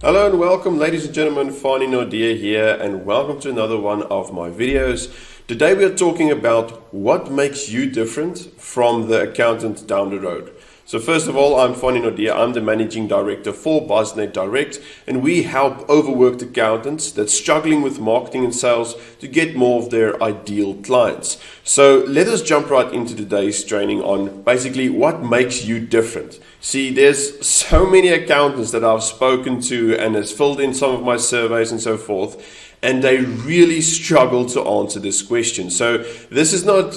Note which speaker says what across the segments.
Speaker 1: Hello and welcome, ladies and gentlemen. Fanie Naude here, and welcome to another one of my videos. Today we are talking about what makes you different from the accountant down the road. So first of all, I'm Fanie Naude. I'm the Managing Director for Buznet Direct, and we help overworked accountants that's struggling with marketing and sales to get more of their ideal clients. So let us jump right into today's training on basically what makes you different. See, there's so many accountants that I've spoken to and has filled in some of my surveys and so forth, and they really struggle to answer this question. So this is not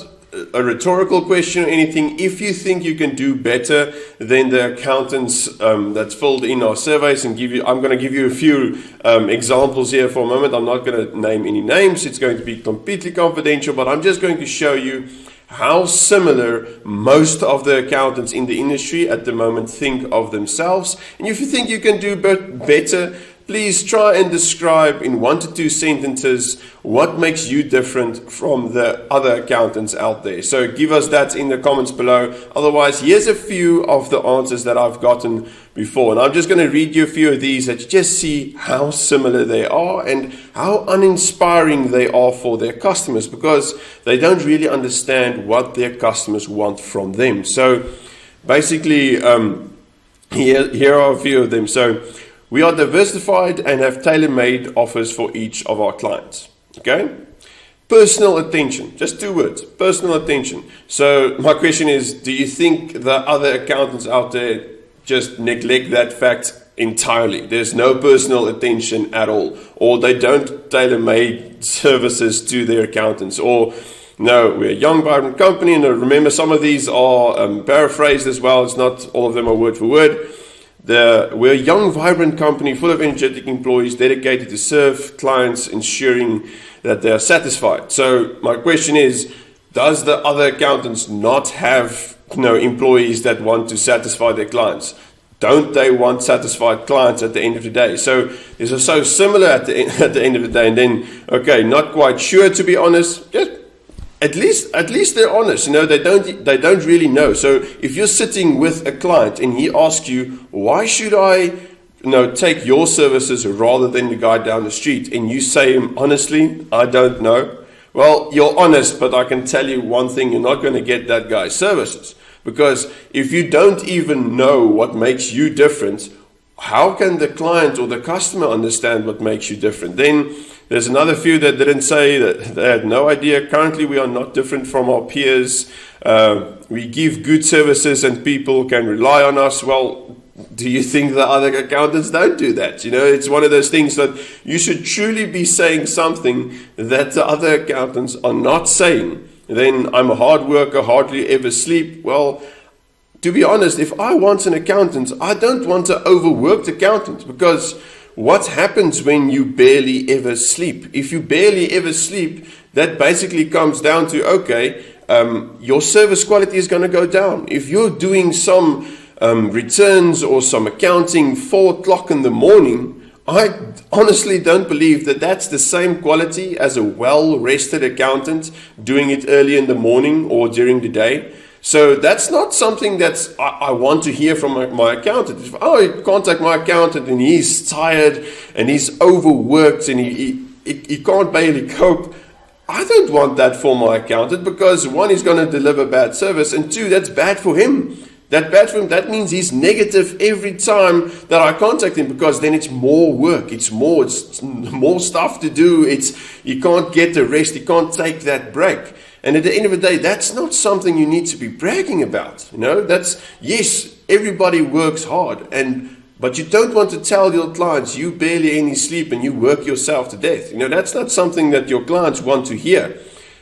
Speaker 1: a rhetorical question or anything. If you think you can do better than the accountants that's filled in our surveys, and I'm going to give you a few examples here for a moment. I'm not going to name any names. It's going to be completely confidential, but I'm just going to show you how similar most of the accountants in the industry at the moment think of themselves. And if you think you can do better, please try and describe in 1 to 2 sentences what makes you different from the other accountants out there. So give us that in the comments below. Otherwise, here's a few of the answers that I've gotten before. And I'm just going to read you a few of these that you just see how similar they are and how uninspiring they are for their customers, because they don't really understand what their customers want from them. So basically, here are a few of them. So we are diversified and have tailor-made offers for each of our clients. Okay? Personal attention. Just 2 words. Personal attention. So my question is, do you think the other accountants out there just neglect that fact entirely? There's no personal attention at all. Or they don't tailor-made services to their accountants. Or no, we're a young, vibrant company. And remember, some of these are paraphrased as well. It's not all of them are word for word. We're a young, vibrant company full of energetic employees dedicated to serve clients, ensuring that they are satisfied. So my question is, does the other accountants not have employees that want to satisfy their clients? Don't they want satisfied clients at the end of the day? So these are so similar at the end of the day. And then, okay, not quite sure, to be honest. Just At least they're honest. They don't really know. So if you're sitting with a client and he asks you, why should I take your services rather than the guy down the street, and you say honestly, I don't know. Well, you're honest, but I can tell you one thing, you're not going to get that guy's services, because if you don't even know what makes you different, how can the client or the customer understand what makes you different? Then there's another few that didn't say, that they had no idea. Currently, we are not different from our peers. We give good services and people can rely on us. Well, do you think the other accountants don't do that? It's one of those things that you should truly be saying something that the other accountants are not saying. Then I'm a hard worker, hardly ever sleep. Well, to be honest, if I want an accountant, I don't want an overworked accountant, because what happens when you barely ever sleep? If you barely ever sleep, that basically comes down to, okay, your service quality is going to go down. If you're doing some returns or some accounting 4 o'clock in the morning, I honestly don't believe that that's the same quality as a well-rested accountant doing it early in the morning or during the day. So that's not something that I want to hear from my accountant. If I contact my accountant and he's tired and he's overworked and he can't barely cope, I don't want that for my accountant, because 1, he's going to deliver bad service, and 2, that's bad for him. That means he's negative every time that I contact him, because then it's more work, it's more stuff to do. He can't get the rest, he can't take that break. And at the end of the day, that's not something you need to be bragging about. Yes, everybody works hard, but you don't want to tell your clients you barely any sleep and you work yourself to death. That's not something that your clients want to hear.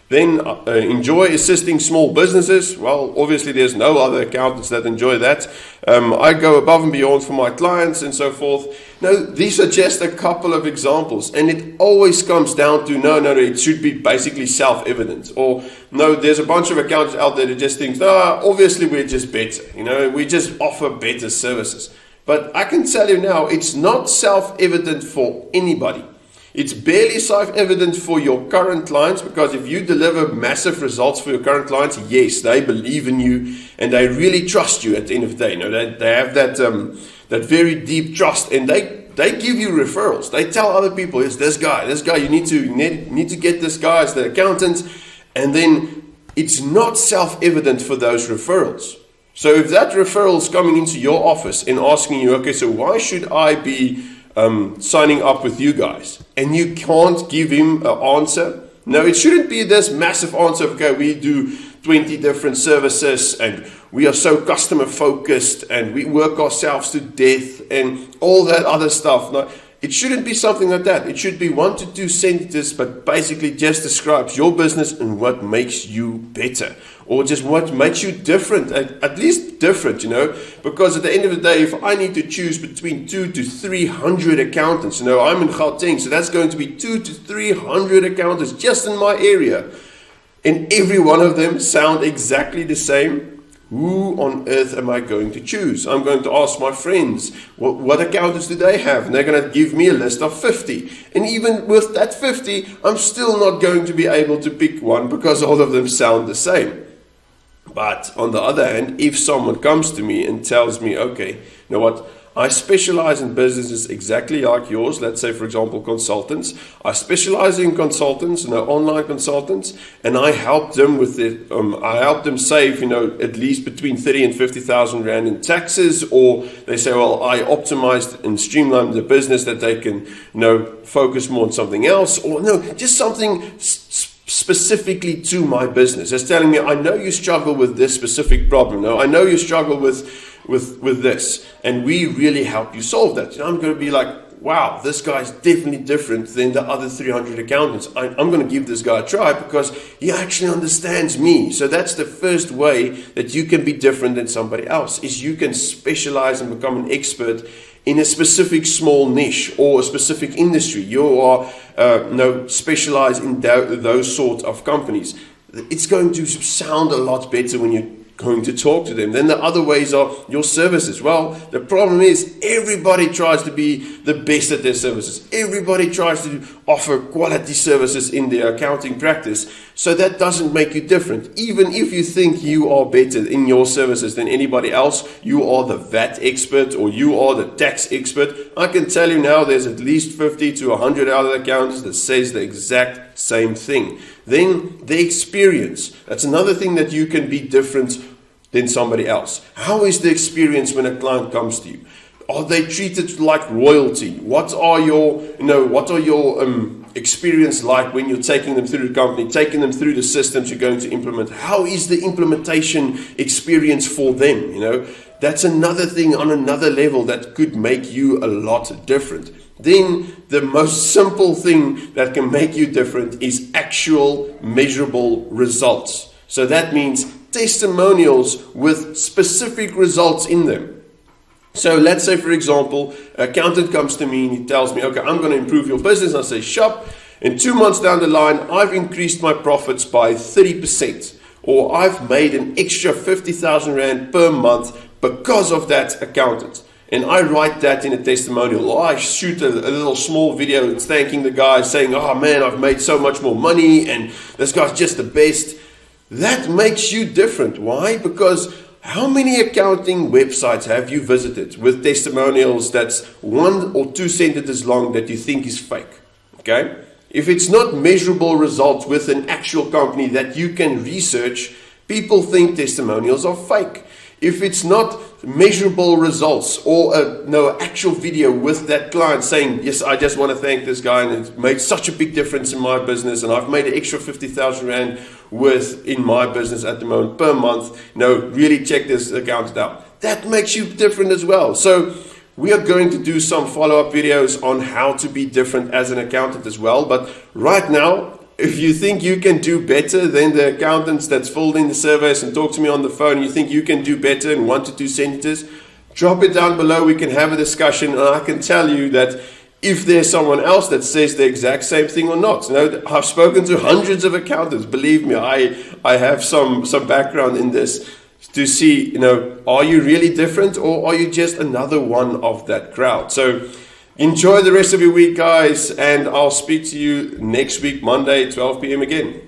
Speaker 1: Then enjoy assisting small businesses. Well, obviously there's no other accountants that enjoy that. I go above and beyond for my clients and so forth. Now, these are just a couple of examples, and it always comes down to, no, it should be basically self-evident. Or, no, there's a bunch of accountants out there that just think, obviously we're just better. We just offer better services. But I can tell you now, it's not self-evident for anybody. It's barely self-evident for your current clients, because if you deliver massive results for your current clients, yes, they believe in you and they really trust you at the end of the day. They have that very deep trust, and they they give you referrals. They tell other people, it's this guy, you need to get this guy as the accountant. And then it's not self-evident for those referrals. So if that referral is coming into your office and asking you, okay, so why should I be signing up with you guys? And you can't give him an answer. No, it shouldn't be this massive answer of, okay, we do 20 different services and we are so customer focused and we work ourselves to death and all that other stuff. No, it shouldn't be something like that. It should be 1 to 2 sentences, but basically just describes your business and what makes you better, or just what makes you different, at least different, because at the end of the day, if I need to choose between 200 to 300 accountants, I'm in Gauteng, so that's going to be 200 to 300 accountants just in my area, and every one of them sound exactly the same. Who on earth am I going to choose? I'm going to ask my friends, what accountants do they have? And they're going to give me a list of 50. And even with that 50, I'm still not going to be able to pick one because all of them sound the same. But on the other hand, if someone comes to me and tells me, okay, you know what? I specialize in businesses exactly like yours. Let's say, for example, consultants. I specialize in consultants, online consultants, and I help them with it. I help them save, at least between 30 and 50,000 rand in taxes. Or they say, well, I optimized and streamlined the business that they can, focus more on something else, or just something specifically to my business. It's telling me, I know you struggle with this specific problem. No, I know you struggle with this, and we really help you solve that. I'm going to be like, wow, this guy's definitely different than the other 300 accountants. I'm going to give this guy a try because he actually understands me. So that's the first way that you can be different than somebody else, is you can specialize and become an expert in a specific small niche or a specific industry. You are specialized in those sort of companies. It's going to sound a lot better when you're going to talk to them. Then the other ways are your services. Well, the problem is everybody tries to be the best at their services. Everybody tries to offer quality services in their accounting practice. So that doesn't make you different. Even if you think you are better in your services than anybody else, you are the VAT expert or you are the tax expert, I can tell you now there's at least 50 to 100 other accountants that says the exact same thing. Then the experience. That's another thing that you can be different than somebody else. How is the experience when a client comes to you? Are they treated like royalty? What are your experience like when you're taking them through the company, taking them through the systems you're going to implement? How is the implementation experience for them? That's another thing on another level that could make you a lot different. Then the most simple thing that can make you different is actual measurable results. So that means testimonials with specific results in them. So let's say, for example, an accountant comes to me and he tells me, okay, I'm going to improve your business. I say, shop. And 2 months down the line, I've increased my profits by 30%. Or I've made an extra 50,000 rand per month because of that accountant. And I write that in a testimonial, or I shoot a little small video thanking the guy, saying, oh man, I've made so much more money and this guy's just the best. That makes you different. Why? Because how many accounting websites have you visited with testimonials that's 1 or 2 sentences long that you think is fake? Okay? If it's not measurable results with an actual company that you can research, people think testimonials are fake. If it's not measurable results or actual video with that client saying, yes, I just want to thank this guy and it's made such a big difference in my business and I've made an extra 50,000 rand worth in my business at the moment per month, really check this account out. That makes you different as well. So we are going to do some follow-up videos on how to be different as an accountant as well. But right now, if you think you can do better than the accountants that's filled in the surveys and talk to me on the phone, you think you can do better in 1 to 2 sentences, drop it down below. We can have a discussion, and I can tell you that if there's someone else that says the exact same thing or not. I've spoken to hundreds of accountants. Believe me, I have some background in this to see, are you really different or are you just another one of that crowd? So enjoy the rest of your week, guys, and I'll speak to you next week, Monday, 12 p.m. again.